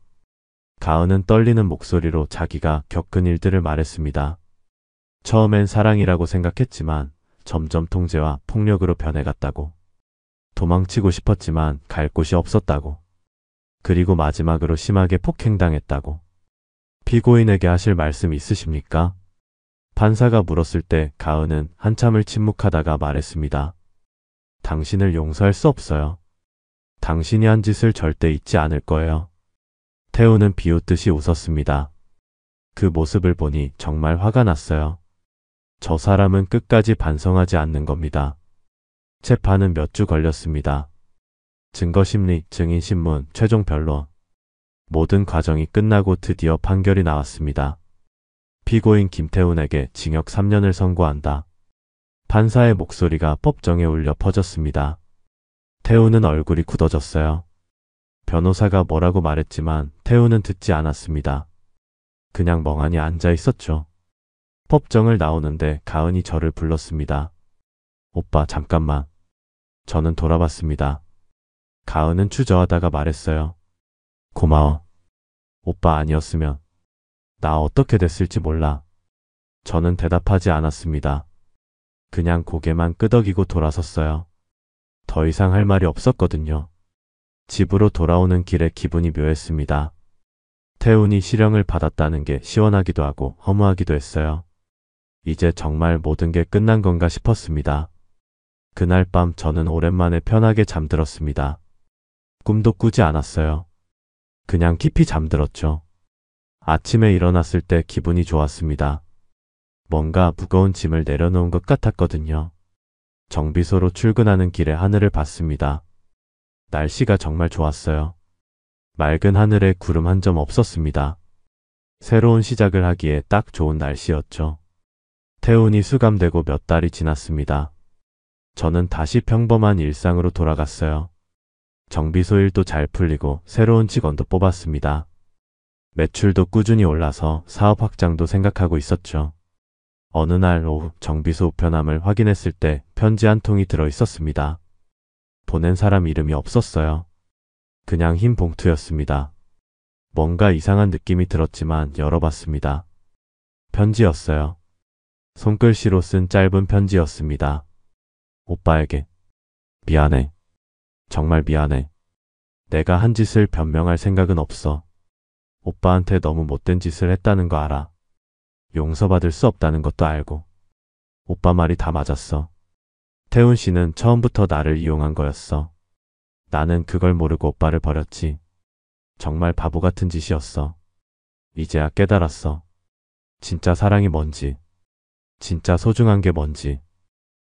가은은 떨리는 목소리로 자기가 겪은 일들을 말했습니다. 처음엔 사랑이라고 생각했지만 점점 통제와 폭력으로 변해갔다고. 도망치고 싶었지만 갈 곳이 없었다고. 그리고 마지막으로 심하게 폭행당했다고. 피고인에게 하실 말씀 있으십니까? 판사가 물었을 때 가은은 한참을 침묵하다가 말했습니다. 당신을 용서할 수 없어요. 당신이 한 짓을 절대 잊지 않을 거예요. 태우는 비웃듯이 웃었습니다. 그 모습을 보니 정말 화가 났어요. 저 사람은 끝까지 반성하지 않는 겁니다. 재판은 몇 주 걸렸습니다. 증거심리, 증인신문, 최종 변론. 모든 과정이 끝나고 드디어 판결이 나왔습니다. 피고인 김태훈에게 징역 3년을 선고한다. 판사의 목소리가 법정에 울려 퍼졌습니다. 태훈은 얼굴이 굳어졌어요. 변호사가 뭐라고 말했지만 태훈은 듣지 않았습니다. 그냥 멍하니 앉아 있었죠. 법정을 나오는데 가은이 저를 불렀습니다. 오빠, 잠깐만. 저는 돌아봤습니다. 가은은 주저하다가 말했어요. 고마워. 오빠 아니었으면 나 어떻게 됐을지 몰라. 저는 대답하지 않았습니다. 그냥 고개만 끄덕이고 돌아섰어요. 더 이상 할 말이 없었거든요. 집으로 돌아오는 길에 기분이 묘했습니다. 태훈이 실형을 받았다는 게 시원하기도 하고 허무하기도 했어요. 이제 정말 모든 게 끝난 건가 싶었습니다. 그날 밤 저는 오랜만에 편하게 잠들었습니다. 꿈도 꾸지 않았어요. 그냥 깊이 잠들었죠. 아침에 일어났을 때 기분이 좋았습니다. 뭔가 무거운 짐을 내려놓은 것 같았거든요. 정비소로 출근하는 길에 하늘을 봤습니다. 날씨가 정말 좋았어요. 맑은 하늘에 구름 한 점 없었습니다. 새로운 시작을 하기에 딱 좋은 날씨였죠. 태훈이 수감되고 몇 달이 지났습니다. 저는 다시 평범한 일상으로 돌아갔어요. 정비소 일도 잘 풀리고 새로운 직원도 뽑았습니다. 매출도 꾸준히 올라서 사업 확장도 생각하고 있었죠. 어느 날 오후 정비소 우편함을 확인했을 때 편지 한 통이 들어 있었습니다. 보낸 사람 이름이 없었어요. 그냥 흰 봉투였습니다. 뭔가 이상한 느낌이 들었지만 열어봤습니다. 편지였어요. 손글씨로 쓴 짧은 편지였습니다. 오빠에게. 미안해. 정말 미안해. 내가 한 짓을 변명할 생각은 없어. 오빠한테 너무 못된 짓을 했다는 거 알아. 용서받을 수 없다는 것도 알고. 오빠 말이 다 맞았어. 태훈 씨는 처음부터 나를 이용한 거였어. 나는 그걸 모르고 오빠를 버렸지. 정말 바보 같은 짓이었어. 이제야 깨달았어. 진짜 사랑이 뭔지. 진짜 소중한 게 뭔지.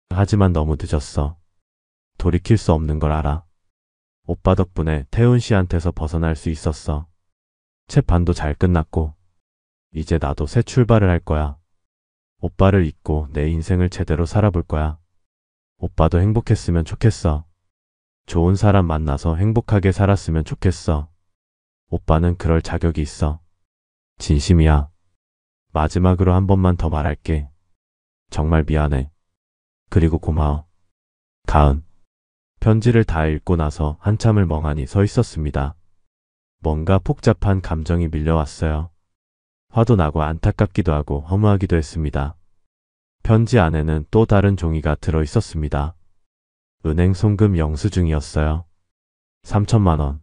하지만 너무 늦었어. 돌이킬 수 없는 걸 알아. 오빠 덕분에 태훈 씨한테서 벗어날 수 있었어. 재판도 잘 끝났고 이제 나도 새 출발을 할 거야. 오빠를 잊고 내 인생을 제대로 살아볼 거야. 오빠도 행복했으면 좋겠어. 좋은 사람 만나서 행복하게 살았으면 좋겠어. 오빠는 그럴 자격이 있어. 진심이야. 마지막으로 한 번만 더 말할게. 정말 미안해. 그리고 고마워. 가은. 편지를 다 읽고 나서 한참을 멍하니 서 있었습니다. 뭔가 복잡한 감정이 밀려왔어요. 화도 나고 안타깝기도 하고 허무하기도 했습니다. 편지 안에는 또 다른 종이가 들어 있었습니다. 은행 송금 영수증이었어요. 3천만 원.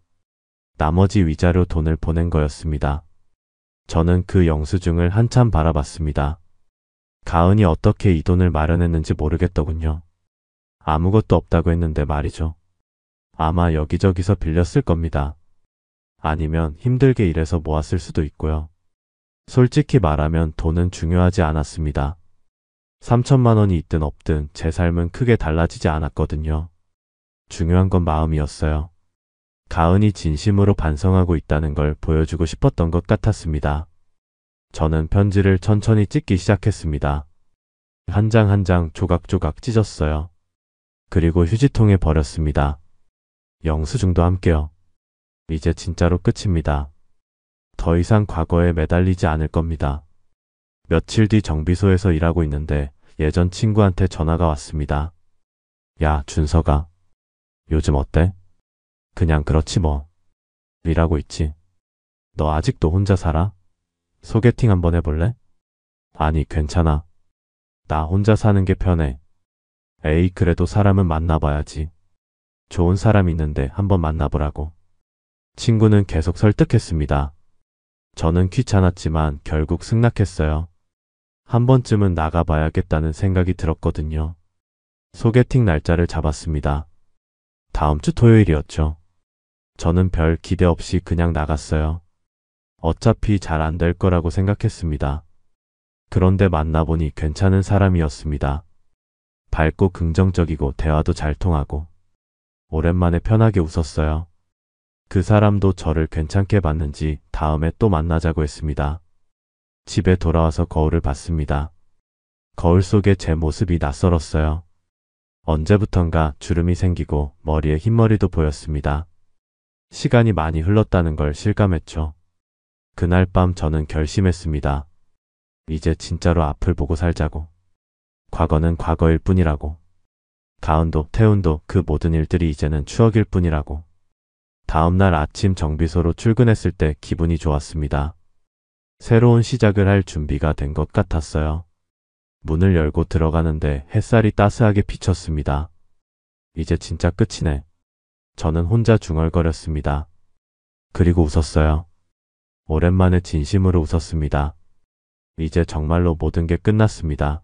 나머지 위자료 돈을 보낸 거였습니다. 저는 그 영수증을 한참 바라봤습니다. 가은이 어떻게 이 돈을 마련했는지 모르겠더군요. 아무것도 없다고 했는데 말이죠. 아마 여기저기서 빌렸을 겁니다. 아니면 힘들게 일해서 모았을 수도 있고요. 솔직히 말하면 돈은 중요하지 않았습니다. 3천만 원이 있든 없든 제 삶은 크게 달라지지 않았거든요. 중요한 건 마음이었어요. 가은이 진심으로 반성하고 있다는 걸 보여주고 싶었던 것 같았습니다. 저는 편지를 천천히 찢기 시작했습니다. 한 장 한 장 조각조각 찢었어요. 그리고 휴지통에 버렸습니다. 영수증도 함께요. 이제 진짜로 끝입니다. 더 이상 과거에 매달리지 않을 겁니다. 며칠 뒤 정비소에서 일하고 있는데 예전 친구한테 전화가 왔습니다. 야, 준서가. 요즘 어때? 그냥 그렇지 뭐. 일하고 있지. 너 아직도 혼자 살아? 소개팅 한번 해볼래? 아니, 괜찮아. 나 혼자 사는 게 편해. 에이, 그래도 사람은 만나봐야지. 좋은 사람 있는데 한번 만나보라고. 친구는 계속 설득했습니다. 저는 귀찮았지만 결국 승낙했어요. 한 번쯤은 나가봐야겠다는 생각이 들었거든요. 소개팅 날짜를 잡았습니다. 다음 주 토요일이었죠. 저는 별 기대 없이 그냥 나갔어요. 어차피 잘 안 될 거라고 생각했습니다. 그런데 만나보니 괜찮은 사람이었습니다. 밝고 긍정적이고 대화도 잘 통하고 오랜만에 편하게 웃었어요. 그 사람도 저를 괜찮게 봤는지 다음에 또 만나자고 했습니다. 집에 돌아와서 거울을 봤습니다. 거울 속에 제 모습이 낯설었어요. 언제부턴가 주름이 생기고 머리에 흰머리도 보였습니다. 시간이 많이 흘렀다는 걸 실감했죠. 그날 밤 저는 결심했습니다. 이제 진짜로 앞을 보고 살자고. 과거는 과거일 뿐이라고. 가은도, 태훈도 그 모든 일들이 이제는 추억일 뿐이라고. 다음날 아침 정비소로 출근했을 때 기분이 좋았습니다. 새로운 시작을 할 준비가 된 것 같았어요. 문을 열고 들어가는데 햇살이 따스하게 비쳤습니다. 이제 진짜 끝이네. 저는 혼자 중얼거렸습니다. 그리고 웃었어요. 오랜만에 진심으로 웃었습니다. 이제 정말로 모든 게 끝났습니다.